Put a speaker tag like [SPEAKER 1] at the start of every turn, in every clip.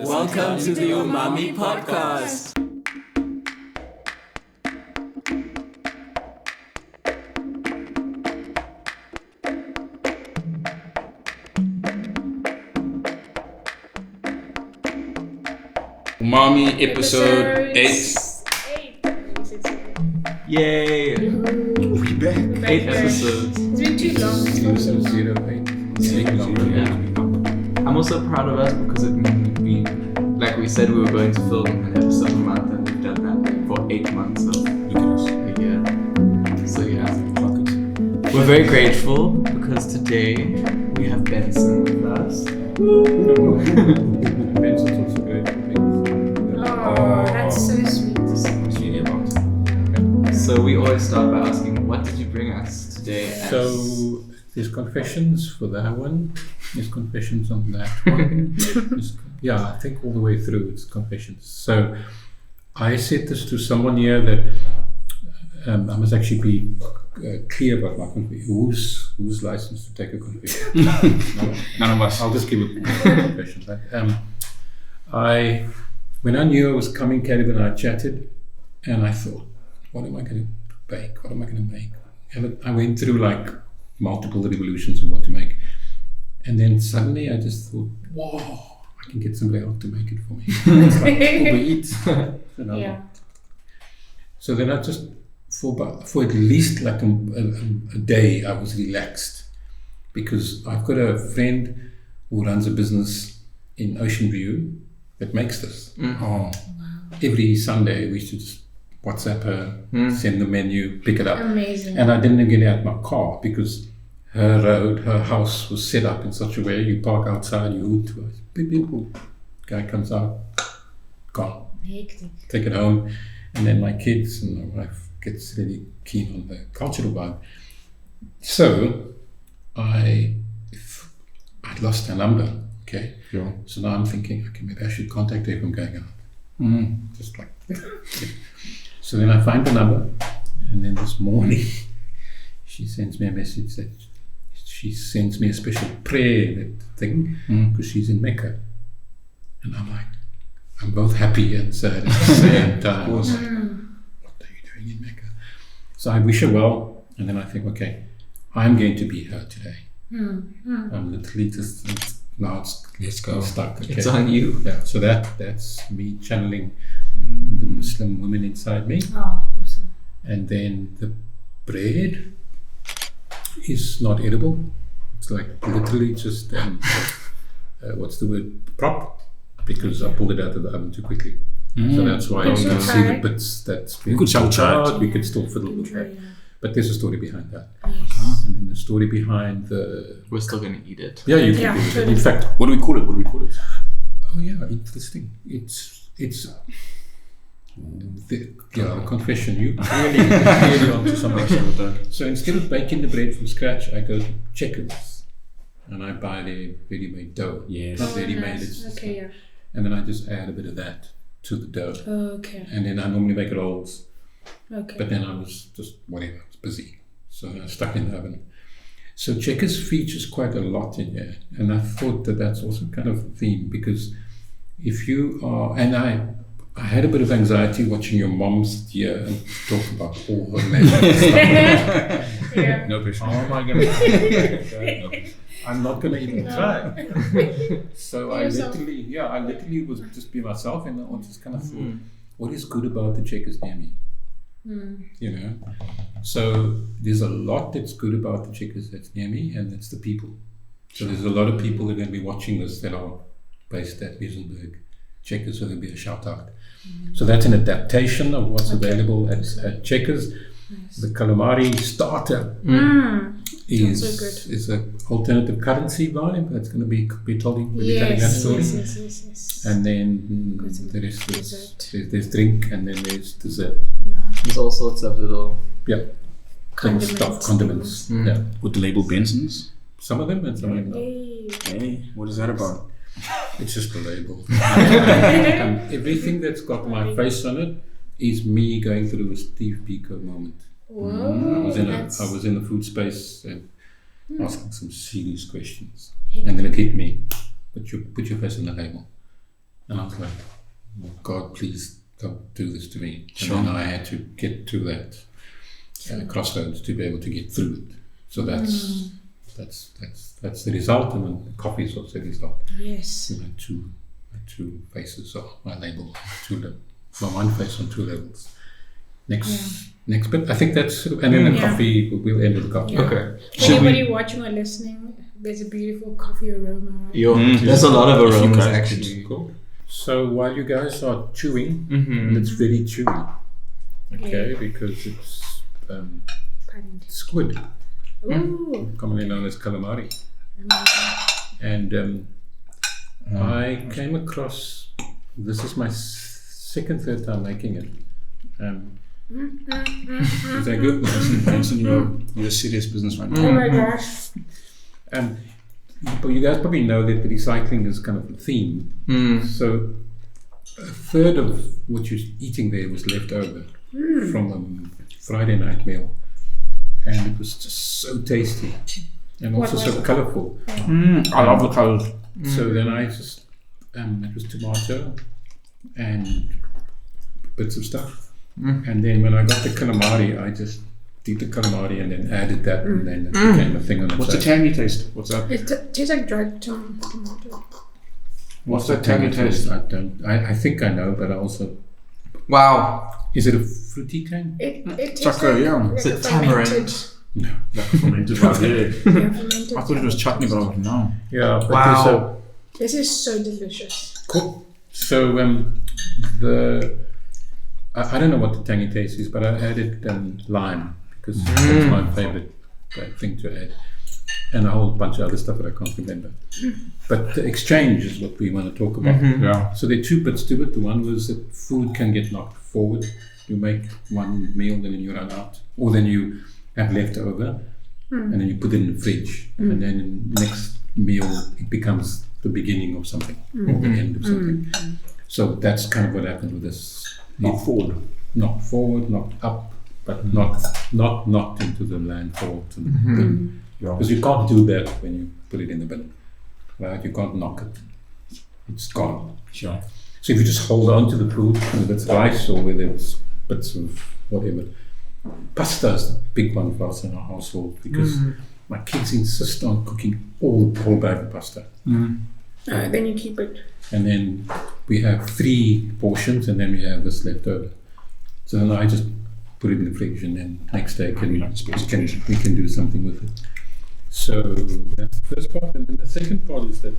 [SPEAKER 1] Welcome to the Umami Podcast.
[SPEAKER 2] Umami episode 8.
[SPEAKER 1] Yay!
[SPEAKER 2] We back.
[SPEAKER 1] 8 episodes.
[SPEAKER 3] It's been too long.
[SPEAKER 2] Episode 08. It's taking longer.
[SPEAKER 1] Yeah. I'm also proud of us because it means we, like we said, we were going to film an episode a month, and we've done that for 8 months. So
[SPEAKER 2] Look at us.
[SPEAKER 1] yeah. So yeah,
[SPEAKER 2] Fuck it.
[SPEAKER 1] we're very grateful because today we have Benson with us.
[SPEAKER 2] Benson's also great.
[SPEAKER 3] Oh, that's so sweet.
[SPEAKER 2] What's really about?
[SPEAKER 1] So we always start by asking, what did you bring us today? as-
[SPEAKER 4] So there's confessions for that one. There's confessions on that one. I think all the way through it's confessions. So I said this to someone here that I must actually be clear about my confession. Who's licensed to take a confession?
[SPEAKER 2] None of us.
[SPEAKER 4] I'll just give a confession. But, when I knew I was coming, Caleb and I chatted, and I thought, what am I going to bake? What am I going to make? And I went through like multiple revolutions of what to make, and then suddenly I just thought, whoa, I can get somebody else to make it for me. It's like Uber Eats.
[SPEAKER 3] Yeah.
[SPEAKER 4] So then I just for at least like a day I was relaxed, because I've got a friend who runs a business in Ocean View that makes this.
[SPEAKER 2] Oh,
[SPEAKER 4] Every Sunday we used to just WhatsApp her, send the menu, pick it up.
[SPEAKER 3] Amazing.
[SPEAKER 4] And I didn't get out my car because her house was set up in such a way you park outside, you hoot, beep, beep, boop. Guy comes out, gone.
[SPEAKER 3] Hectic.
[SPEAKER 4] Take it home, and then my kids and my wife gets really keen on the cultural vibe. So I'd lost her number, okay?
[SPEAKER 2] yeah.
[SPEAKER 4] So now I'm thinking, okay, maybe I should contact her if I'm going out. Just like So then I find the number, and then this morning she sends me a message that she sends me a special prayer thing because she's in Mecca. And I'm like, I'm both happy and sad at the same time. What are you doing in Mecca? So I wish her well, and then I think, okay, I'm going to be her today. I'm literally just, now
[SPEAKER 2] Let's go.
[SPEAKER 4] stuck. Okay.
[SPEAKER 1] It's on you.
[SPEAKER 4] Yeah, so that's me channeling the Muslim woman inside me.
[SPEAKER 3] Oh, awesome.
[SPEAKER 4] And then the bread is not edible. It's like literally just what's the word? Prop, because I pulled it out of the oven too quickly. So that's why you
[SPEAKER 3] Can
[SPEAKER 4] can
[SPEAKER 3] you
[SPEAKER 4] see
[SPEAKER 3] try
[SPEAKER 4] the
[SPEAKER 3] it?
[SPEAKER 4] bits that's
[SPEAKER 2] You could still try it.
[SPEAKER 4] We could still fiddle with that.
[SPEAKER 3] Yeah.
[SPEAKER 4] But there's a story behind that.
[SPEAKER 3] Yes.
[SPEAKER 4] And then the story behind the
[SPEAKER 1] We're still gonna eat it.
[SPEAKER 4] you can
[SPEAKER 3] Yeah,
[SPEAKER 4] do it.
[SPEAKER 3] totally.
[SPEAKER 4] In fact,
[SPEAKER 2] What do we call it?
[SPEAKER 4] oh yeah, interesting. It's the confession. You really onto something. So instead of baking the bread from scratch, I go to Checkers and I buy their ready-made dough.
[SPEAKER 2] Yes.
[SPEAKER 4] Not
[SPEAKER 3] Oh,
[SPEAKER 4] ready-made.
[SPEAKER 3] nice.
[SPEAKER 4] It's
[SPEAKER 3] Okay, yeah.
[SPEAKER 4] and then I just add a bit of that to the dough,
[SPEAKER 3] Okay.
[SPEAKER 4] and then I normally make rolls.
[SPEAKER 3] Okay.
[SPEAKER 4] But then I was just whatever, I was busy, so I stuck in the oven. So Checkers features quite a lot in here, and I thought that that's also kind of a theme, because if you are, and I had a bit of anxiety watching your mom sit here and talk about all her magic stuff.
[SPEAKER 3] Yeah.
[SPEAKER 2] No pressure.
[SPEAKER 4] How am I going to? I'm not going to even try. So I
[SPEAKER 3] Yourself.
[SPEAKER 4] literally was just be myself, and I just kind of thought, what is good about the Checkers near me? You know, so there's a lot that's good about the Checkers that's near me, and that's the people. So there's a lot of people that are going to be watching this that are based at Muizenberg Checkers, so there'll be a shout out. So that's an adaptation of what's available at Checkers. The Calamari starter is
[SPEAKER 3] so good.
[SPEAKER 4] is an alternative currency vibe that's going to be telling that
[SPEAKER 3] Yes.
[SPEAKER 4] story.
[SPEAKER 3] Yes.
[SPEAKER 4] And then there is there's drink, and then there's dessert.
[SPEAKER 1] There's all sorts of little.
[SPEAKER 4] Yeah. Condiments. Yeah.
[SPEAKER 2] With the label Benson's.
[SPEAKER 4] Some of them and some of them not.
[SPEAKER 3] Hey.
[SPEAKER 2] Hey, what is that about?
[SPEAKER 4] It's just a label. Everything that's got my face on it is me going through a Steve Biko moment.
[SPEAKER 3] Whoa.
[SPEAKER 4] I was in the food space and asking some serious questions, and then it hit me. Put your face on the label. And I was like, oh, God, please don't do this to me.
[SPEAKER 2] Sure.
[SPEAKER 4] And then I had to get to that crossroads to be able to get through it. So that's the result, and then the coffee is also the result.
[SPEAKER 3] Yes.
[SPEAKER 4] You know, two faces of my label, one face on two levels. Next bit, I think that's, and then the coffee, we'll end with the coffee.
[SPEAKER 3] Yeah.
[SPEAKER 1] Okay.
[SPEAKER 3] Anybody watching or listening, there's a beautiful coffee aroma.
[SPEAKER 1] There's a lot of
[SPEAKER 2] If you
[SPEAKER 1] aromas
[SPEAKER 2] guys
[SPEAKER 1] actually.
[SPEAKER 4] Cool. So while you guys are chewing,
[SPEAKER 1] Mm-hmm.
[SPEAKER 4] and it's very chewy, okay, because it's
[SPEAKER 3] Pardon.
[SPEAKER 4] squid,
[SPEAKER 3] Ooh.
[SPEAKER 4] commonly known as calamari.
[SPEAKER 3] Amazing.
[SPEAKER 4] And I came across, this is my third time making it. Is that good?
[SPEAKER 2] Benson, you're a serious business right now.
[SPEAKER 3] Oh my gosh.
[SPEAKER 4] But you guys probably know that the recycling is kind of the theme. So a third of what you're eating there was left over from a Friday night meal. And it was just so tasty and also so colourful.
[SPEAKER 2] I love the colors.
[SPEAKER 4] So then I just, it was tomato and bits of stuff. And then when I got the calamari, I just did the calamari and then added that, and then it became a thing on its
[SPEAKER 2] What's the
[SPEAKER 4] own.
[SPEAKER 2] tangy taste? What's that?
[SPEAKER 3] It tastes like dried tomato.
[SPEAKER 2] What's that tangy taste?
[SPEAKER 4] I think I know, but I also,
[SPEAKER 1] Wow.
[SPEAKER 4] is it a fruity tang?
[SPEAKER 3] It tastes
[SPEAKER 2] Chocolate, yeah.
[SPEAKER 3] like
[SPEAKER 1] Is it
[SPEAKER 3] fermented.
[SPEAKER 1] tamarind?
[SPEAKER 4] No.
[SPEAKER 2] Like fermented right there.
[SPEAKER 3] Fermented
[SPEAKER 2] I thought it was chutney, but I was no.
[SPEAKER 4] Yeah, but
[SPEAKER 1] Wow.
[SPEAKER 3] This is so delicious.
[SPEAKER 4] cool. So I don't know what the tangy taste is, but I added lime because that's my favorite thing to add, and a whole bunch of other stuff that I can't remember. But the exchange is what we want to talk about.
[SPEAKER 2] Yeah.
[SPEAKER 4] So there are two bits to it. The one was that food can get knocked forward. You make one meal, and then you run out, or then you have leftover, and then you put it in the fridge, and then next meal it becomes the beginning of something or the end of something. So that's kind of what happened with this.
[SPEAKER 2] Not forward.
[SPEAKER 4] Not forward, not up, but not knocked into the landfall.
[SPEAKER 2] Yeah.
[SPEAKER 4] Because you can't do that when you put it in the bin, right? You can't knock it. It's gone.
[SPEAKER 2] Sure.
[SPEAKER 4] So if you just hold on to the food, whether it's rice or whether it's bits of whatever. Pasta is the big one for us in our household because my kids insist on cooking all the whole bag of pasta.
[SPEAKER 3] Then you keep it.
[SPEAKER 4] And then we have 3 portions, and then we have this left over. So then I just put it in the fridge, and then next day we can do something with it. So that's the first part. And then the second part is that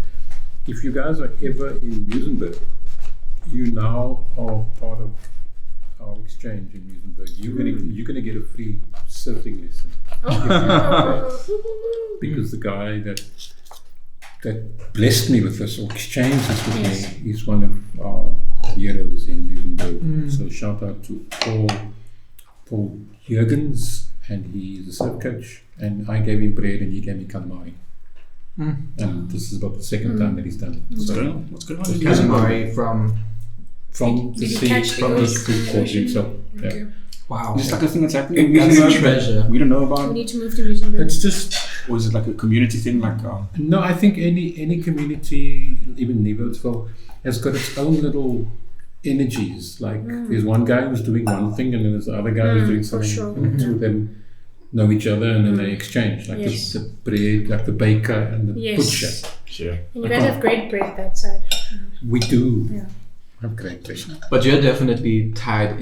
[SPEAKER 4] if you guys are ever in Muizenberg, you now are part of our exchange in Muizenberg. You're gonna get a free surfing lesson. Because the guy that blessed me with this or exchanged this with me is one of our heroes in Muizenberg. So shout out to Paul Jurgens, and he is a surf coach, and I gave him bread and he gave me calamari. And this is about the second time that he's done it.
[SPEAKER 2] What's going on?
[SPEAKER 1] Calamari from
[SPEAKER 4] From the
[SPEAKER 3] Did you
[SPEAKER 4] sea,
[SPEAKER 3] catch
[SPEAKER 4] from the
[SPEAKER 3] the
[SPEAKER 4] sea called himself. Yeah.
[SPEAKER 3] Okay.
[SPEAKER 1] wow.
[SPEAKER 2] Is this like a thing that's happening in
[SPEAKER 1] That's a
[SPEAKER 2] Muizenberg
[SPEAKER 1] treasure.
[SPEAKER 2] we don't know
[SPEAKER 3] We
[SPEAKER 2] about?
[SPEAKER 3] need to move to Muizenberg.
[SPEAKER 4] It's just
[SPEAKER 2] Or is it like a community thing? Like,
[SPEAKER 4] no. I think any community, even Nieuwoudsville, has got its own little energies. Like there's one guy who's doing one thing, and then there's the other guy who's doing
[SPEAKER 3] for
[SPEAKER 4] something.
[SPEAKER 3] sure.
[SPEAKER 4] And two of them know each other, and then they exchange. Like
[SPEAKER 3] Yes.
[SPEAKER 4] the bread, like the baker and the
[SPEAKER 3] Yes.
[SPEAKER 4] butcher.
[SPEAKER 2] sure.
[SPEAKER 3] And you guys have great bread that side.
[SPEAKER 4] We do
[SPEAKER 3] Yeah.
[SPEAKER 4] have great bread.
[SPEAKER 1] But you're definitely tapped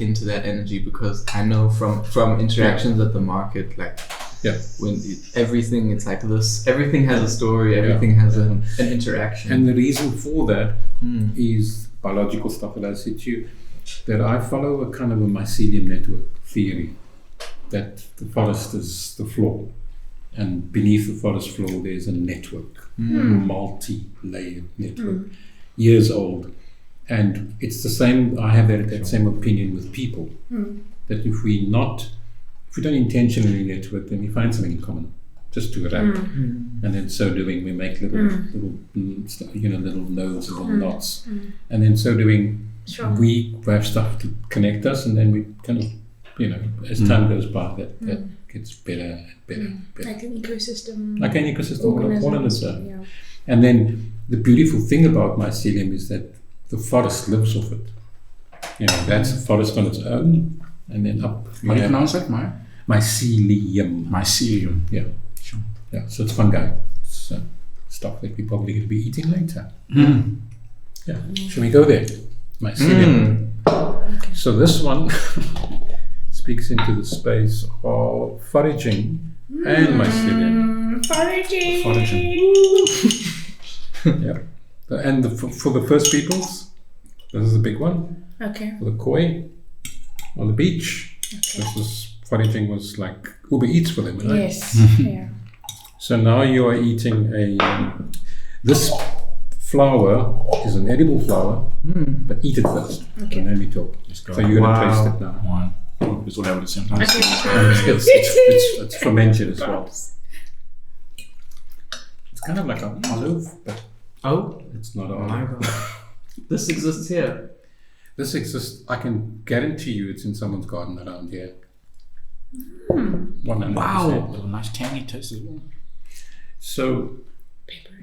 [SPEAKER 1] into that energy, because I know from interactions at the market, like when everything, it's like this. Everything has a story. Everything has an interaction.
[SPEAKER 4] And the reason for that is biological stuff that I said to you, that I follow a kind of a mycelium network theory, that the forest is the floor, and beneath the forest floor there's a network, multi-layered network, years old. And it's the same, I have that same opinion with people, that if we don't intentionally network, then we find something in common, just to wrap. And then so doing, we make little nodes and little knots. And then so doing, we have stuff to connect us, and then we kind of, as time goes by, that gets better and better and better.
[SPEAKER 3] Like an ecosystem.
[SPEAKER 4] Like an ecosystem, all in
[SPEAKER 3] organisms.
[SPEAKER 4] itself.
[SPEAKER 3] Yeah.
[SPEAKER 4] And then the beautiful thing about mycelium is that the forest lives off it. You know, that's a forest on its own, and then up.
[SPEAKER 2] How do you pronounce that?
[SPEAKER 4] Mycelium.
[SPEAKER 2] Mycelium.
[SPEAKER 4] Yeah.
[SPEAKER 2] Sure.
[SPEAKER 4] Yeah. So it's fungi. It's stuff that we're probably going to be eating later. Yeah. Shall we go there? Mycelium. So this one speaks into the space of foraging and mycelium.
[SPEAKER 3] Foraging.
[SPEAKER 4] Yeah. And for the first peoples, this is a big one.
[SPEAKER 3] Okay.
[SPEAKER 4] For the koi on the beach, this was foraging was like Uber Eats for them, right?
[SPEAKER 3] Yes. Yeah.
[SPEAKER 4] So now you are eating this flower is an edible flower, but eat it first,
[SPEAKER 3] Okay.
[SPEAKER 4] and then we talk.
[SPEAKER 2] Let's go.
[SPEAKER 4] So you're going to
[SPEAKER 1] Wow.
[SPEAKER 4] taste it now.
[SPEAKER 2] One. Oh, it's all out at the same time.
[SPEAKER 3] Okay.
[SPEAKER 4] It's fermented as well. It's kind of like an olive, but
[SPEAKER 1] Oh
[SPEAKER 4] it's not an
[SPEAKER 1] my
[SPEAKER 4] olive.
[SPEAKER 1] god. This exists here.
[SPEAKER 4] This exists. I can guarantee you, it's in someone's garden around here. 100%.
[SPEAKER 1] Wow.
[SPEAKER 2] A little nice tangy taste as well.
[SPEAKER 4] So,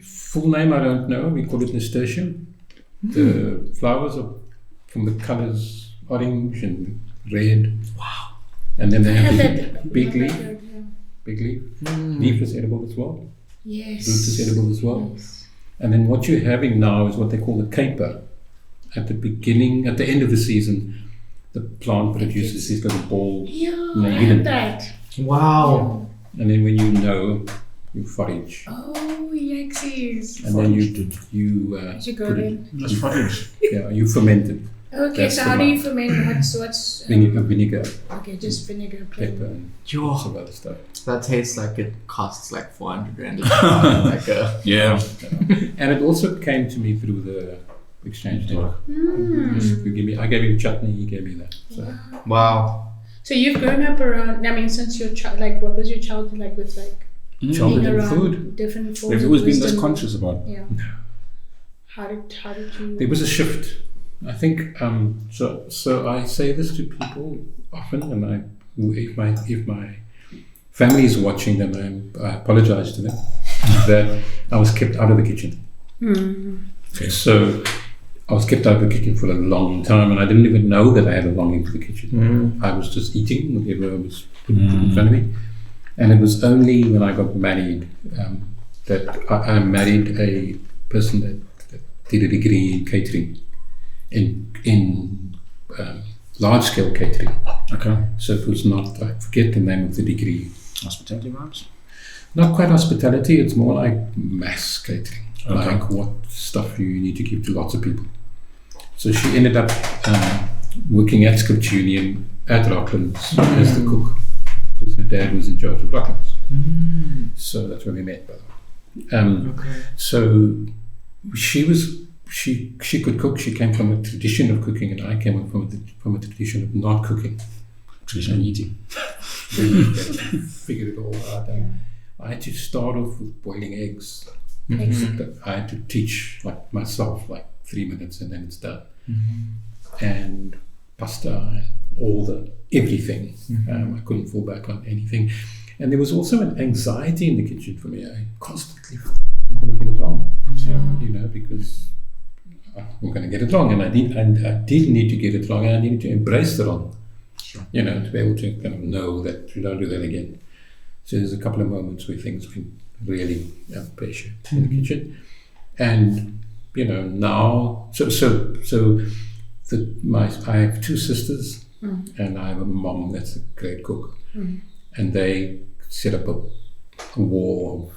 [SPEAKER 4] full name I don't know. We call it nasturtium. The flowers are from the colors orange and red. Wow. And then they have the big leaf. Big leaf. Leaf is edible as well.
[SPEAKER 3] Yes.
[SPEAKER 4] Root is edible as well. And then what you're having now is what they call the caper. At the end of the season, the plant produces these little balls.
[SPEAKER 3] Yeah,
[SPEAKER 4] No,
[SPEAKER 3] I
[SPEAKER 4] you
[SPEAKER 3] had
[SPEAKER 4] didn't.
[SPEAKER 3] that.
[SPEAKER 1] Wow.
[SPEAKER 4] And then when you forage.
[SPEAKER 3] Oh, yaksies.
[SPEAKER 4] And then you
[SPEAKER 3] You go
[SPEAKER 4] put it,
[SPEAKER 3] in.
[SPEAKER 2] Let's forage.
[SPEAKER 4] you ferment it.
[SPEAKER 3] Okay,
[SPEAKER 4] That's
[SPEAKER 3] so
[SPEAKER 4] the
[SPEAKER 3] how do
[SPEAKER 4] one.
[SPEAKER 3] you ferment? What's
[SPEAKER 4] Vinegar,
[SPEAKER 3] okay, just vinegar
[SPEAKER 4] pepper,
[SPEAKER 3] plain.
[SPEAKER 4] and
[SPEAKER 1] Yo,
[SPEAKER 4] lots of other stuff.
[SPEAKER 1] that tastes like it costs like 400 rand. Like a,
[SPEAKER 2] Yeah.
[SPEAKER 4] And it also came to me through the exchange deal.
[SPEAKER 3] Mm.
[SPEAKER 4] Just to give me, I gave him chutney, he gave me that. So
[SPEAKER 1] wow.
[SPEAKER 3] So you've grown up around. I mean, since your child, like, what was your childhood like with like
[SPEAKER 4] Childhood
[SPEAKER 3] being
[SPEAKER 4] and
[SPEAKER 3] around
[SPEAKER 4] food.
[SPEAKER 3] different forms
[SPEAKER 2] Have you
[SPEAKER 3] of
[SPEAKER 2] always been this
[SPEAKER 3] wisdom?
[SPEAKER 2] conscious about?
[SPEAKER 3] Yeah. How did you?
[SPEAKER 4] there was a shift. I think so I say this to people often, and if my family is watching, then I apologize to them that I was kept out of the kitchen.
[SPEAKER 2] Okay.
[SPEAKER 4] So I was kept out of the kitchen for a long time, and I didn't even know that I had a longing for the kitchen. I was just eating whatever was put in front of me. And it was only when I got married that I married a person that did a degree in catering, in large-scale catering.
[SPEAKER 2] Okay.
[SPEAKER 4] So it was not, I forget the name of the degree.
[SPEAKER 2] Hospitality vibes?
[SPEAKER 4] Not quite hospitality, it's more like mass catering.
[SPEAKER 2] Okay.
[SPEAKER 4] Like what stuff you need to give to lots of people. So she ended up working at Scripture Union at Rocklands as the cook, because her dad was in charge of Rocklands. So that's where we met, by the way.
[SPEAKER 1] Okay.
[SPEAKER 4] So she could cook. She came from a tradition of cooking, and I came from a tradition of not cooking.
[SPEAKER 2] Traditional eating.
[SPEAKER 4] Figured it all out. And I had to start off with boiling eggs. I had to teach like myself, like 3 minutes, and then it's done. And pasta and everything. I couldn't fall back on anything. And there was also an anxiety in the kitchen for me. I constantly, I'm going to get it wrong. So, because I'm going to get it wrong. And I did need to get it wrong, and I needed to embrace the wrong.
[SPEAKER 2] Sure.
[SPEAKER 4] To be able to kind of know that you don't do that again. So there's a couple of moments where things went really pressure in the kitchen. And, now, I have 2 sisters, and I have a mom that's a great cook. And they set up a wall of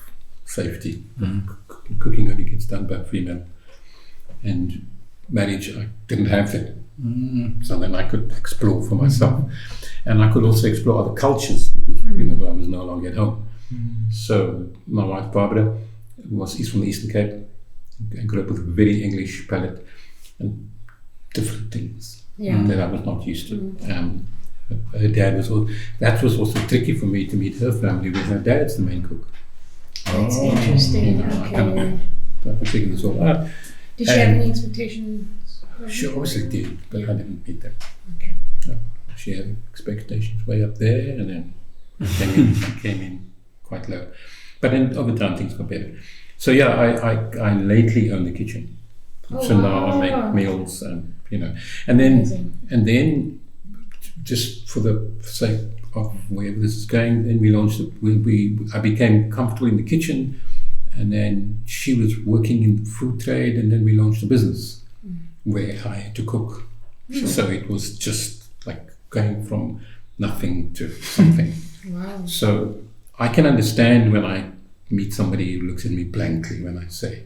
[SPEAKER 4] safety. Cooking only gets done by female. And marriage, I didn't have that. So then I could explore for myself. And I could also explore other cultures because, I was no longer at home. So my wife Barbara is from the Eastern Cape and grew up with a very English palate and different things that I was not used to. Her dad that was also tricky for me to meet her family when her dad's the main cook.
[SPEAKER 3] That's interesting.
[SPEAKER 4] I kind of tried to figure this all out.
[SPEAKER 3] Did she have any expectations?
[SPEAKER 4] She obviously did, but I didn't meet them.
[SPEAKER 3] Okay.
[SPEAKER 4] No, she had expectations way up there, and then she came in quite low. But then over time things got better. So yeah, I lately own the kitchen.
[SPEAKER 3] Oh,
[SPEAKER 4] So now I
[SPEAKER 3] wow.
[SPEAKER 4] make meals and and
[SPEAKER 3] Amazing.
[SPEAKER 4] then just for the sake of wherever this is going, then we launched I became comfortable in the kitchen, and then she was working in the food trade, and then we launched a business where I had to cook. So it was just like going from nothing to something.
[SPEAKER 3] Wow.
[SPEAKER 4] So I can understand when I meet somebody who looks at me blankly when I say,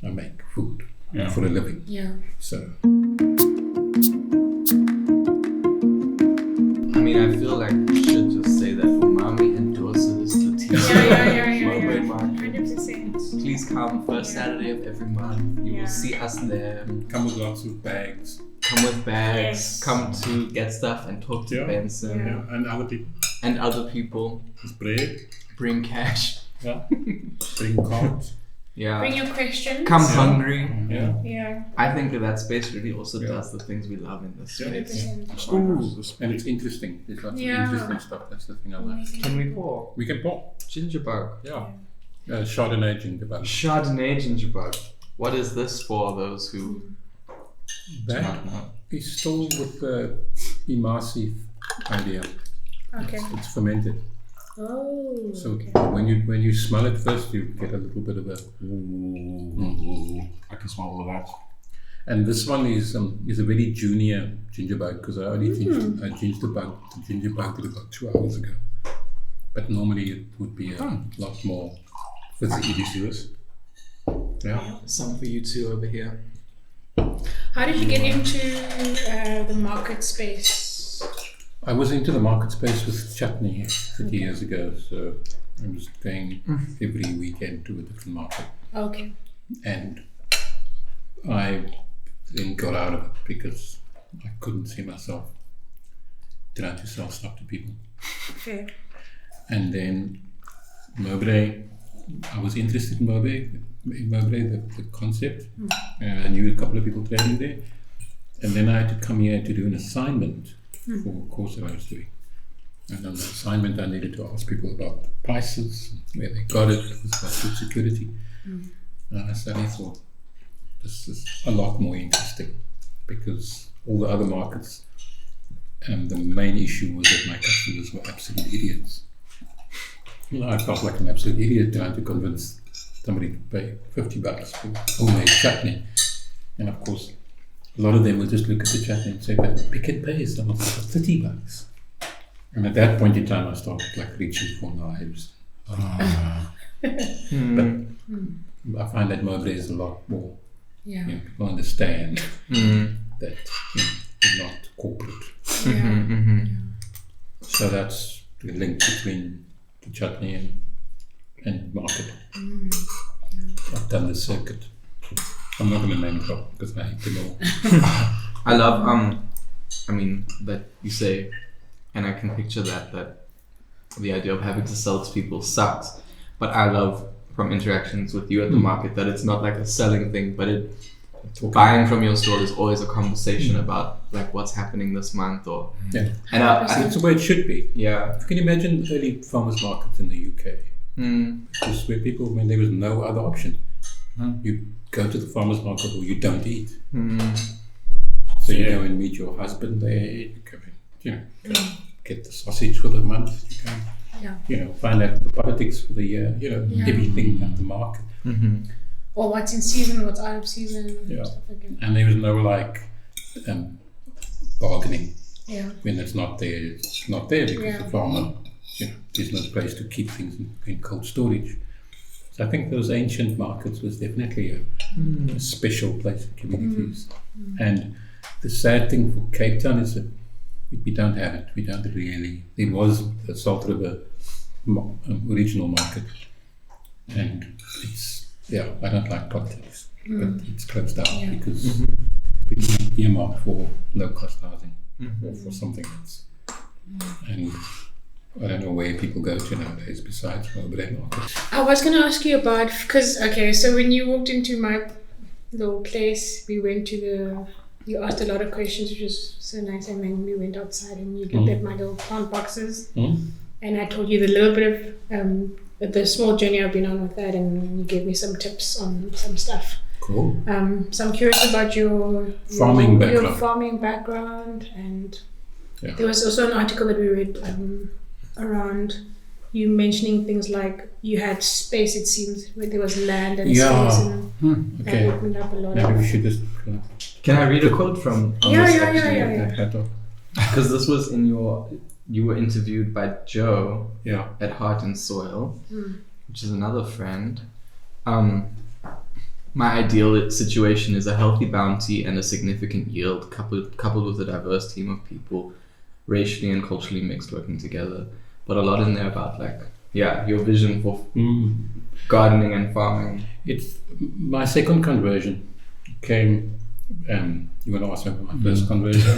[SPEAKER 4] I make food for a living.
[SPEAKER 3] Yeah.
[SPEAKER 4] So
[SPEAKER 1] I mean, I feel like we should just say that Umami endorses the team.
[SPEAKER 3] Yeah.
[SPEAKER 1] Market.
[SPEAKER 3] 100%.
[SPEAKER 1] Please come first Saturday of every month. You will see us there.
[SPEAKER 4] come with lots of bags.
[SPEAKER 1] Come with bags.
[SPEAKER 3] Yes.
[SPEAKER 1] Come to get stuff and talk to Benson
[SPEAKER 3] Yeah.
[SPEAKER 4] And other people.
[SPEAKER 1] and other people.
[SPEAKER 4] It's bread.
[SPEAKER 1] Bring cash.
[SPEAKER 4] Yeah. Bring cards.
[SPEAKER 1] Yeah.
[SPEAKER 3] Bring your questions.
[SPEAKER 1] Come hungry.
[SPEAKER 4] Yeah.
[SPEAKER 3] Yeah.
[SPEAKER 1] I think that space really also
[SPEAKER 4] Yeah.
[SPEAKER 1] does the things we love in this
[SPEAKER 4] Yeah.
[SPEAKER 1] space.
[SPEAKER 3] 100%.
[SPEAKER 4] Ooh, and it's interesting. There's lots
[SPEAKER 3] Yeah.
[SPEAKER 4] of interesting stuff. That's the thing I like.
[SPEAKER 1] Can we pour?
[SPEAKER 4] We can pour.
[SPEAKER 1] Gingerbug.
[SPEAKER 4] Yeah. Chardonnay gingerbread.
[SPEAKER 1] Chardonnay gingerbug. What is this for those who do
[SPEAKER 4] That
[SPEAKER 1] not know?
[SPEAKER 4] is still with the immersive idea.
[SPEAKER 3] Okay.
[SPEAKER 4] It's fermented.
[SPEAKER 3] Oh.
[SPEAKER 4] So
[SPEAKER 3] okay.
[SPEAKER 4] when you smell it first, you get a little bit of a.
[SPEAKER 2] Ooh. I can smell all of that.
[SPEAKER 4] And this one is a very junior gingerbug because I only gingerbugged it about 2 hours ago. But normally it would be a lot more physical.
[SPEAKER 2] Did you see this?
[SPEAKER 4] Yeah.
[SPEAKER 1] Some for you too over here.
[SPEAKER 3] How did you get into the market space?
[SPEAKER 4] I was into the market space with chutney 30 years ago, so I was going every weekend to a different market.
[SPEAKER 3] Okay.
[SPEAKER 4] And I then got out of it because I couldn't see myself trying to sell stuff to people.
[SPEAKER 3] Fair.
[SPEAKER 4] And then Mowbray, I was interested in Mowbray, the concept. I knew a couple of people trading there. And then I had to come here to do an assignment for a course that I was doing. And on the assignment I needed to ask people about the prices, where they got it, it was about food security. And I suddenly thought, this is a lot more interesting because all the other markets, the main issue was that my customers were absolute idiots. I felt like an absolute idiot trying to convince somebody to pay $50 for homemade chutney. And of course, a lot of them would just look at the chutney and say, but Pick and Pay is almost $30. And at that point in time, I started like reaching for knives. But I find that Mowbray is a lot more.
[SPEAKER 3] Yeah.
[SPEAKER 4] People understand that you're not corporate.
[SPEAKER 3] Yeah.
[SPEAKER 4] So that's the link between the chutney and market. I've done the circuit. I'm not going to name drop because I hate them all.
[SPEAKER 1] I love I mean that you say, and I can picture that the idea of having to sell to people sucks. But I love from interactions with you at the market that it's not like a selling thing, but buying from your store is always a conversation about like what's happening this month or
[SPEAKER 4] Yeah.
[SPEAKER 1] and
[SPEAKER 4] That's the way it should be.
[SPEAKER 1] yeah.
[SPEAKER 4] You can imagine early farmers markets in the UK. Just where people, when there was no other option, you go to the farmers market or you don't eat. So you go and meet your husband there. You go and, get the sausage for the month. You can, find out the politics for the year. Everything at the market.
[SPEAKER 3] Or what's in season, what's out of season, stuff like that.
[SPEAKER 4] And there was no bargaining.
[SPEAKER 3] Yeah.
[SPEAKER 4] When it's not there, it's not there because the farmer, there's no place to keep things in cold storage. So I think those ancient markets was definitely a special place for communities. And the sad thing for Cape Town is that we don't have it. We don't really. There was a Salt River original market, and it's I don't like politics, but it's closed down because it's been earmarked for low cost housing or for something else. And I don't know where people go to nowadays besides Mowbray Market.
[SPEAKER 3] I was going to ask you about, so when you walked into my little place, we went to you asked a lot of questions, which was so nice, and then we went outside and you looked at my little plant boxes, and I told you the little bit of the small journey I've been on with that, and you gave me some tips on some stuff.
[SPEAKER 4] Cool.
[SPEAKER 3] So I'm curious about your
[SPEAKER 4] Farming
[SPEAKER 3] background, and
[SPEAKER 4] Yeah.
[SPEAKER 3] there was also an article that we read around you mentioning things like you had space. It seems where there was land and
[SPEAKER 4] Yeah.
[SPEAKER 3] space, and
[SPEAKER 4] Okay.
[SPEAKER 3] that opened up a lot.
[SPEAKER 4] Maybe we should just
[SPEAKER 1] Can I read a quote from on
[SPEAKER 3] Yeah,
[SPEAKER 1] this
[SPEAKER 3] yeah,
[SPEAKER 1] actually?
[SPEAKER 3] yeah, yeah.
[SPEAKER 4] that hat off.
[SPEAKER 1] Because this was you were interviewed by Joe
[SPEAKER 4] Yeah.
[SPEAKER 1] at Heart and Soil, which is another friend. My ideal situation is a healthy bounty and a significant yield coupled with a diverse team of people, racially and culturally mixed, working together. But a lot in there about your vision for gardening and farming.
[SPEAKER 4] It's my second conversion came. You want to ask me about my first conversion?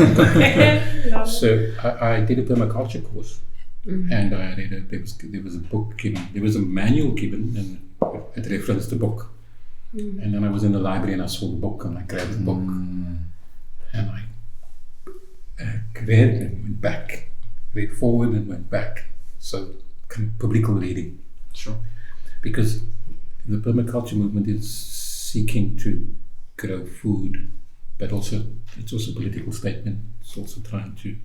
[SPEAKER 4] So I did a permaculture course, and there was a book given, there was a manual given, and it referenced the book. And then I was in the library and I saw the book and I grabbed the book and I read and went back, read forward and went back. So kind of biblical reading.
[SPEAKER 1] Sure.
[SPEAKER 4] Because the permaculture movement is seeking to grow food, but also it's also a political statement. It's also trying to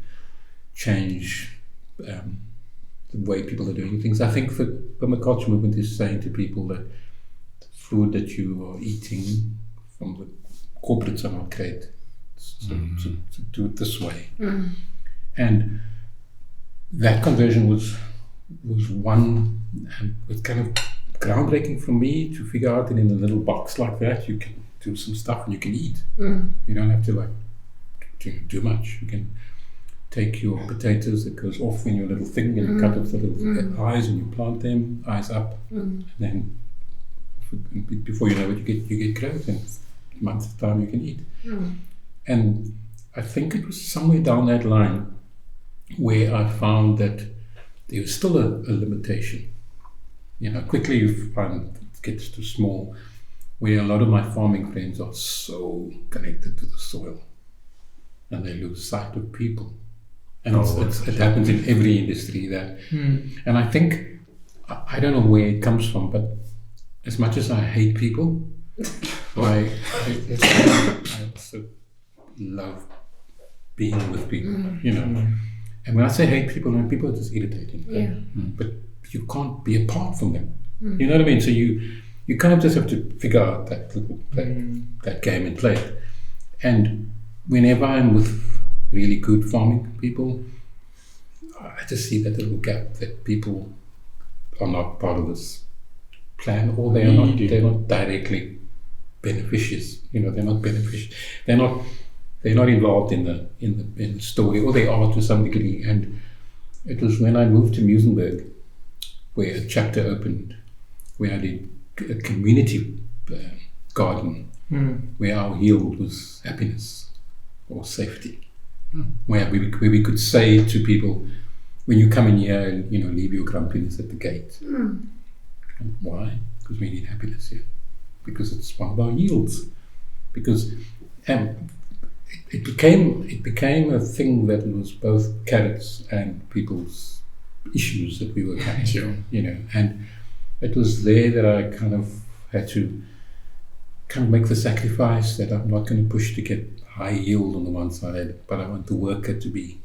[SPEAKER 4] change the way people are doing things. I think the permaculture movement is saying to people that food that you are eating from the corporates are not great. So to do it this way. And that conversion was one, was kind of groundbreaking for me to figure out that in a little box like that you can do some stuff and you can eat. You don't have to do much. You can take your potatoes that goes off in your little thing and you cut off the little eyes and you plant them, eyes up, and then before you know it, you get growth, and in a month's time you can eat. And I think it was somewhere down that line where I found that there was still a limitation. Quickly you find it gets too small, where a lot of my farming friends are so connected to the soil and they lose sight of people. And it happens in every industry that. And I think, I don't know where it comes from, but as much as I hate people, I also love being with people, And when I say hate people, I mean people are just irritating.
[SPEAKER 3] Yeah.
[SPEAKER 4] But you can't be apart from them. You know what I mean? So you kind of just have to figure out that game and play it. And whenever I'm with really good farming people, I just see that little gap that people are not part of this plan, or they're not directly beneficious. They're not beneficial. They're not involved in the story, or they are to some degree. And it was when I moved to Muizenberg where a chapter opened, where I did a community garden, where our yield was happiness or safety, where we could say to people, when you come in here, leave your grumpiness at the gate. Why? Because we need happiness here. Because it's one of our yields. Because it became a thing that was both carrots and people's issues that we were carrying. And it was there that I kind of had to make the sacrifice that I'm not going to push to get high yield on the one side, but I want the worker to be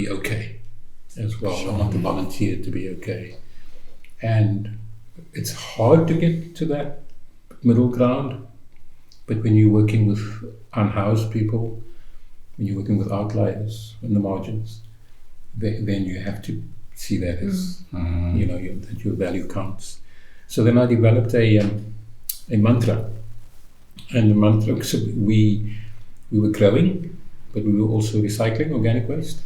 [SPEAKER 4] okay as well. I want the volunteer to be okay. And it's hard to get to that middle ground, but when you're working with unhoused people, when you're working with outliers in the margins, then you have to see that as that your value counts. So then I developed a mantra, and the mantra, so we were growing, but we were also recycling organic waste,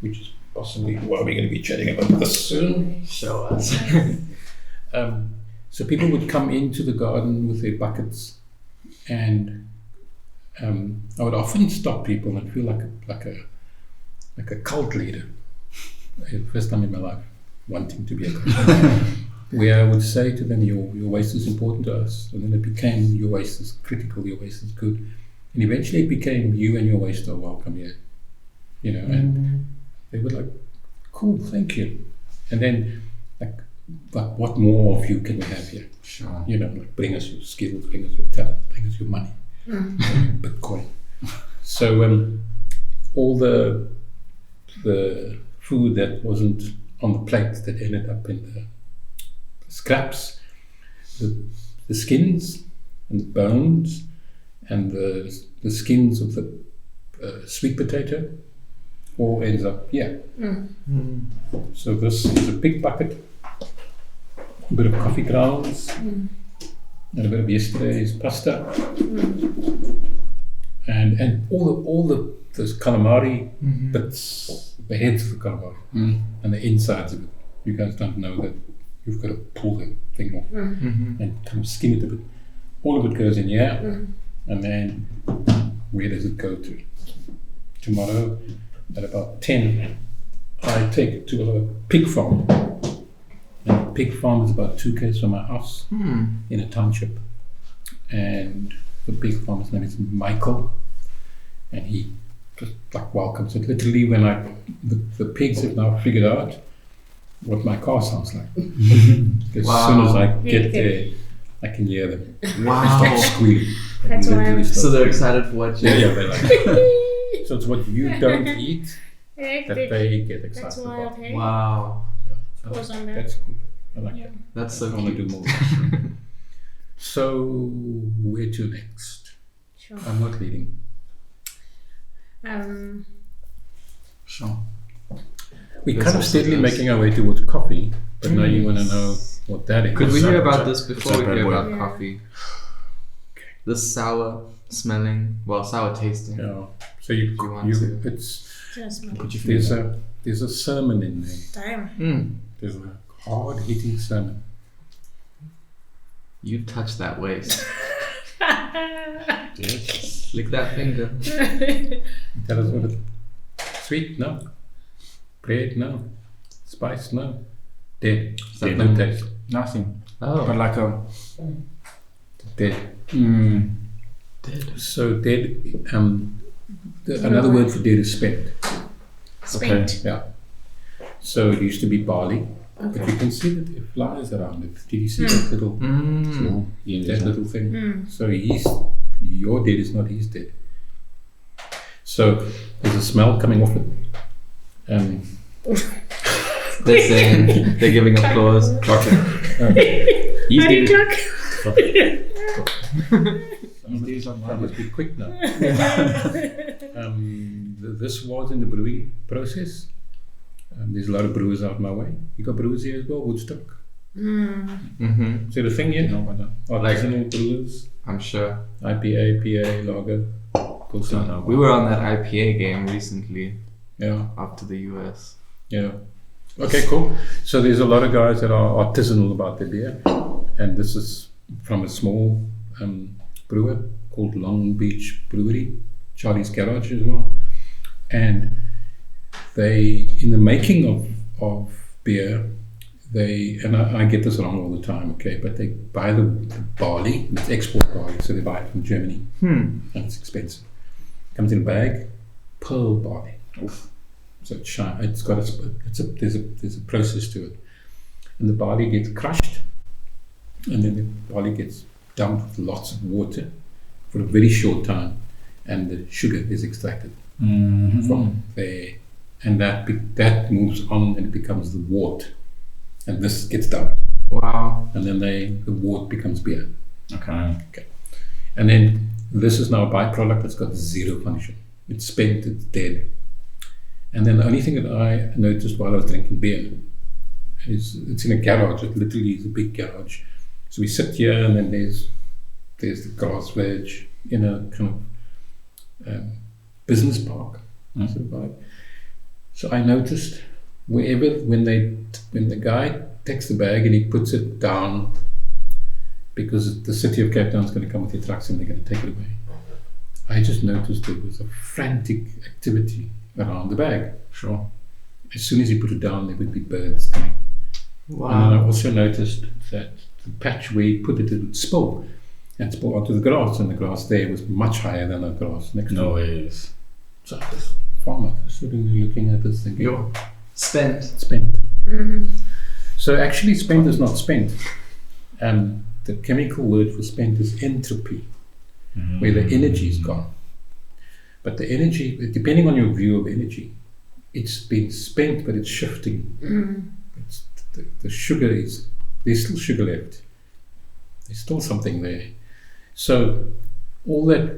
[SPEAKER 4] which is possibly why we're going to be chatting about this soon.
[SPEAKER 1] Show us.
[SPEAKER 4] So people would come into the garden with their buckets, and I would often stop people and feel like a cult leader. First time in my life, wanting to be a cult leader, where I would say to them, your waste is important to us, and then it became your waste is critical, your waste is good, and eventually it became you and your waste are welcome here, and they were like, cool, thank you. And then but what more of you can we have here?
[SPEAKER 2] Sure.
[SPEAKER 4] You know, like bring us your skills, bring us your talent, bring us your money, Bitcoin. So all the food that wasn't on the plate that ended up in the scraps, the skins and the bones and the skins of the sweet potato all ends up here. So this is a big bucket, a bit of coffee grounds, and a bit of yesterday's pasta, and all those calamari bits, the heads of the calamari, and the insides of it. You guys don't know that you've got to pull the thing off and kind of skin it a bit. All of it goes in here, and then where does it go to? Tomorrow at about 10, I take it to a pig farm. And the pig farm is about 2 km from my house in a township. And the pig farmer's name is Michael, and he just like welcomes it. Literally, when the pigs have now figured out what my car sounds like. As soon as I get there, I can hear them.
[SPEAKER 1] Wow.
[SPEAKER 4] Start squealing.
[SPEAKER 3] That's
[SPEAKER 4] Literally
[SPEAKER 3] wild.
[SPEAKER 4] start
[SPEAKER 1] So they're
[SPEAKER 4] squealing.
[SPEAKER 1] excited for what you
[SPEAKER 4] Yeah, they're like, so it's what you don't eat that they get excited
[SPEAKER 3] That's wild,
[SPEAKER 4] about.
[SPEAKER 3] hey?
[SPEAKER 1] Wow.
[SPEAKER 4] So
[SPEAKER 3] Pause on that.
[SPEAKER 4] that's cool. I like that.
[SPEAKER 1] That's so
[SPEAKER 4] I want to
[SPEAKER 1] cute.
[SPEAKER 4] do more. So where to next?
[SPEAKER 3] Sure.
[SPEAKER 4] I'm not leading.
[SPEAKER 2] Sure.
[SPEAKER 4] We're
[SPEAKER 1] This
[SPEAKER 4] kind of
[SPEAKER 1] also
[SPEAKER 4] steadily
[SPEAKER 1] does.
[SPEAKER 4] making our way towards coffee, but now you want to know what that is.
[SPEAKER 1] Could we
[SPEAKER 2] What's
[SPEAKER 1] hear
[SPEAKER 2] up?
[SPEAKER 1] about
[SPEAKER 2] What's
[SPEAKER 1] this
[SPEAKER 2] up?
[SPEAKER 1] before
[SPEAKER 2] What's
[SPEAKER 1] we
[SPEAKER 2] up,
[SPEAKER 1] hear
[SPEAKER 2] bad boy?
[SPEAKER 1] about
[SPEAKER 3] Yeah.
[SPEAKER 1] coffee? This sour smelling, well, sour tasting.
[SPEAKER 4] Yeah. So you
[SPEAKER 1] want to?
[SPEAKER 4] it's
[SPEAKER 3] Just my
[SPEAKER 2] Put your finger.
[SPEAKER 4] there's a sermon in there.
[SPEAKER 3] time.
[SPEAKER 4] There's a hard hitting sermon.
[SPEAKER 1] You touch that waist.
[SPEAKER 2] Yes.
[SPEAKER 1] Lick that finger.
[SPEAKER 4] Tell us what it sweet, no. Bread, no. Spice, no. Dead.
[SPEAKER 1] Dead.
[SPEAKER 4] No taste.
[SPEAKER 2] Nothing.
[SPEAKER 1] Oh.
[SPEAKER 2] But like a.
[SPEAKER 4] Dead.
[SPEAKER 1] Dead.
[SPEAKER 4] So dead. Another word for dead is spent.
[SPEAKER 3] Spent.
[SPEAKER 4] Yeah. So it used to be barley, but
[SPEAKER 3] Okay.
[SPEAKER 4] you can see that there are flies around it. Did you see that little that little thing? So your dead is not his dead. So there's a smell coming off it.
[SPEAKER 1] They're saying, they're giving applause.
[SPEAKER 2] He's
[SPEAKER 3] Body
[SPEAKER 2] dead.
[SPEAKER 3] clock.
[SPEAKER 2] These days are
[SPEAKER 4] I
[SPEAKER 2] mine.
[SPEAKER 4] must be quick now. This was in the brewing process. There's a lot of brewers out my way. You got brewers here as well, Woodstock.
[SPEAKER 1] Mm-hmm.
[SPEAKER 4] Is there a thing here?
[SPEAKER 2] No, but
[SPEAKER 4] Artisanal brewers,
[SPEAKER 1] I'm sure.
[SPEAKER 4] IPA, PA, lager, Pilsen.
[SPEAKER 2] No.
[SPEAKER 1] We were on that IPA game recently
[SPEAKER 4] Yeah,
[SPEAKER 1] up to the US.
[SPEAKER 4] yeah. Okay, cool. So there's a lot of guys that are artisanal about their beer, and this is from a small brewer called Long Beach Brewery, Charlie's Garage as well. And they, in the making of beer, and I get this wrong all the time, okay, but they buy the barley, and it's export barley, so they buy it from Germany, and it's expensive. Comes in a bag, pearl barley.
[SPEAKER 2] Oof.
[SPEAKER 4] So it's got there's a process to it, and the barley gets crushed, and then the barley gets dumped with lots of water for a very short time, and the sugar is extracted from there, and that moves on and it becomes the wort, and this gets dumped,
[SPEAKER 1] Wow.
[SPEAKER 4] and then the wort becomes beer,
[SPEAKER 2] Okay.
[SPEAKER 4] and then this is now a byproduct that's got zero function. It's spent, it's dead. And then the only thing that I noticed while I was drinking beer is it's in a garage. It literally is a big garage. So we sit here, and then there's the grass wedge in a kind of business park sort of vibe. So I noticed when the guy takes the bag and he puts it down, because the city of Cape Town is going to come with their trucks and they're going to take it away. I just noticed there was a frantic activity around the bag.
[SPEAKER 2] Sure.
[SPEAKER 4] As soon as he put it down, there would be birds coming. And then I
[SPEAKER 1] Wow.
[SPEAKER 4] also noticed that the patch where he put it, it would spill onto the grass, and the grass there was much higher than the grass next to
[SPEAKER 2] No
[SPEAKER 4] it.
[SPEAKER 2] ways.
[SPEAKER 4] So this farmer is sitting there looking at this thinking,
[SPEAKER 1] You're spent.
[SPEAKER 4] spent. So actually, spent is not spent. The chemical word for spent is entropy, where the energy is gone. But the energy, depending on your view of energy, it's been spent, but it's shifting. It's, the sugar is, there's still sugar left. There's still something there. So all that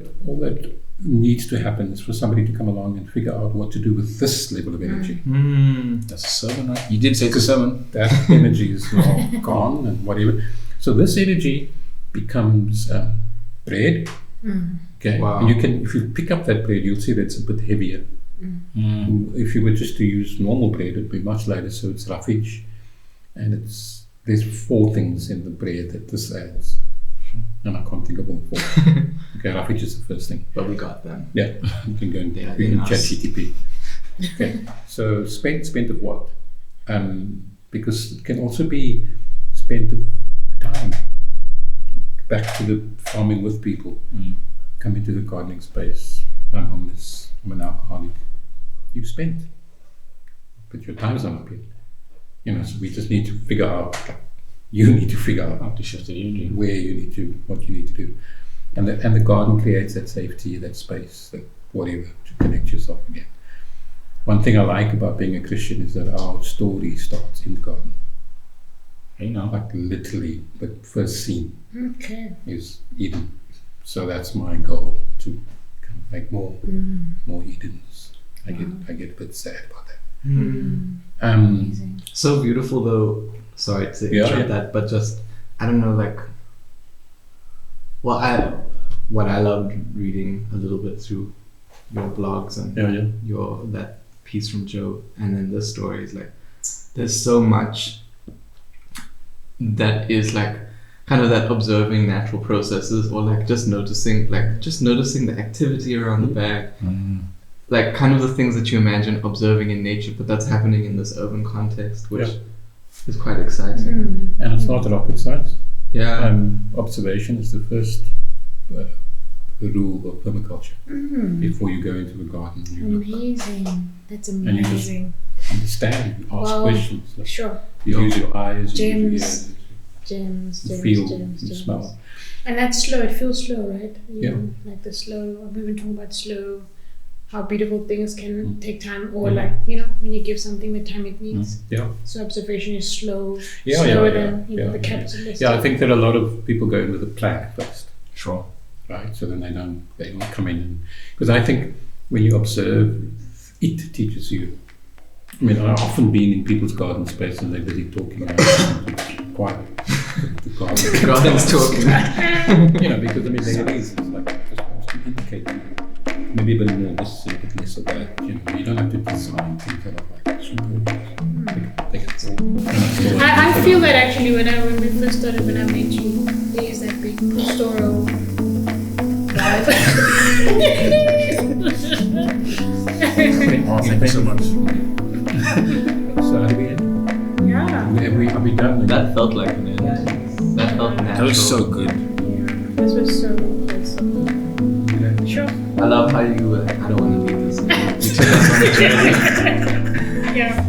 [SPEAKER 4] needs to happen is for somebody to come along and figure out what to do with this level of energy.
[SPEAKER 2] That's a sermon, right? You did say it's a sermon.
[SPEAKER 4] That energy is now gone and whatever. So this energy becomes bread. Okay,
[SPEAKER 1] Wow.
[SPEAKER 4] and you can, if you pick up that bread, you'll see that it's a bit heavier. If you were just to use normal bread, it'd be much lighter. So it's roughage, and there's 4 things in the bread that this adds, and I can't think of all 4. Okay, roughage is the first thing.
[SPEAKER 1] But we got them.
[SPEAKER 4] Yeah, you can go and
[SPEAKER 1] Yeah,
[SPEAKER 4] you can
[SPEAKER 1] in
[SPEAKER 4] chat
[SPEAKER 1] us.
[SPEAKER 4] GTP. Okay, so spent of what? Because it can also be spent of time. Back to the farming with people. Come into the gardening space. I'm homeless. I'm an alcoholic. You've spent, but your time's not up yet. So we just need to figure out. You need to figure out
[SPEAKER 2] How to shift the energy.
[SPEAKER 4] where you need to, what you need to do, and the garden creates that safety, that space, that whatever to connect yourself again. One thing I like about being a Christian is that our story starts in the garden,
[SPEAKER 2] Hey, now.
[SPEAKER 4] like literally. The first scene
[SPEAKER 3] Okay.
[SPEAKER 4] is Eden, so that's my goal, to kind of make more Edens. I get a bit sad about that.
[SPEAKER 3] Amazing.
[SPEAKER 1] So beautiful though. Sorry to interrupt that, but just I don't know, like, what I loved reading a little bit through your blogs and your that piece from Joe, and then this story is like, there's so much that is like kind of that observing natural processes, or like just noticing the activity around the bag. Like kind of the things that you imagine observing in nature, but that's happening in this urban context, which is quite exciting.
[SPEAKER 4] And it's not rocket science.
[SPEAKER 1] Yeah.
[SPEAKER 4] Observation is the first rule of permaculture. Before you go into the garden, you
[SPEAKER 3] Amazing. That's
[SPEAKER 4] And you just-
[SPEAKER 3] amazing.
[SPEAKER 4] understand, you ask
[SPEAKER 3] Wow.
[SPEAKER 4] questions.
[SPEAKER 3] Sure.
[SPEAKER 4] You use your eyes, you use
[SPEAKER 3] Gems.
[SPEAKER 4] your
[SPEAKER 3] Gems,
[SPEAKER 4] you
[SPEAKER 3] gems,
[SPEAKER 4] feel,
[SPEAKER 3] gems,
[SPEAKER 4] you
[SPEAKER 3] gems.
[SPEAKER 4] smell.
[SPEAKER 3] And that's slow. It feels slow, right?
[SPEAKER 4] Yeah.
[SPEAKER 3] Like the slow. We've been talking about slow, how beautiful things can take time, or
[SPEAKER 4] Mhm.
[SPEAKER 3] like when you give something the time it needs.
[SPEAKER 4] Yeah.
[SPEAKER 3] So observation is slow,
[SPEAKER 4] Yeah,
[SPEAKER 3] slower
[SPEAKER 4] yeah,
[SPEAKER 3] than
[SPEAKER 4] yeah,
[SPEAKER 3] the
[SPEAKER 4] yeah.
[SPEAKER 3] capitalist.
[SPEAKER 4] Yeah, I think that a lot of people go in with a plan first,
[SPEAKER 2] Sure.
[SPEAKER 4] right? So then they don't come in, because I think when you observe, it teaches you. I mean, I've often been in people's garden space and they're busy talking about quiet. The garden.
[SPEAKER 1] Garden's talking.
[SPEAKER 4] Because I mean, there is, it's like just wants to indicate to you. Maybe a bit more this, a bit less of that. You don't have to design things that are like super. They can fall.
[SPEAKER 3] I feel that actually when we first started, when I met you, there is that big pastoral vibe.
[SPEAKER 2] Oh, thank you so much.
[SPEAKER 4] So how do we end?
[SPEAKER 3] Yeah.
[SPEAKER 4] Are we done?
[SPEAKER 1] That felt like an end. That felt natural.
[SPEAKER 2] That was so good.
[SPEAKER 3] This was so wholesome. Sure.
[SPEAKER 1] I love how you. I don't want to leave this. You took us on a journey.
[SPEAKER 3] Yeah.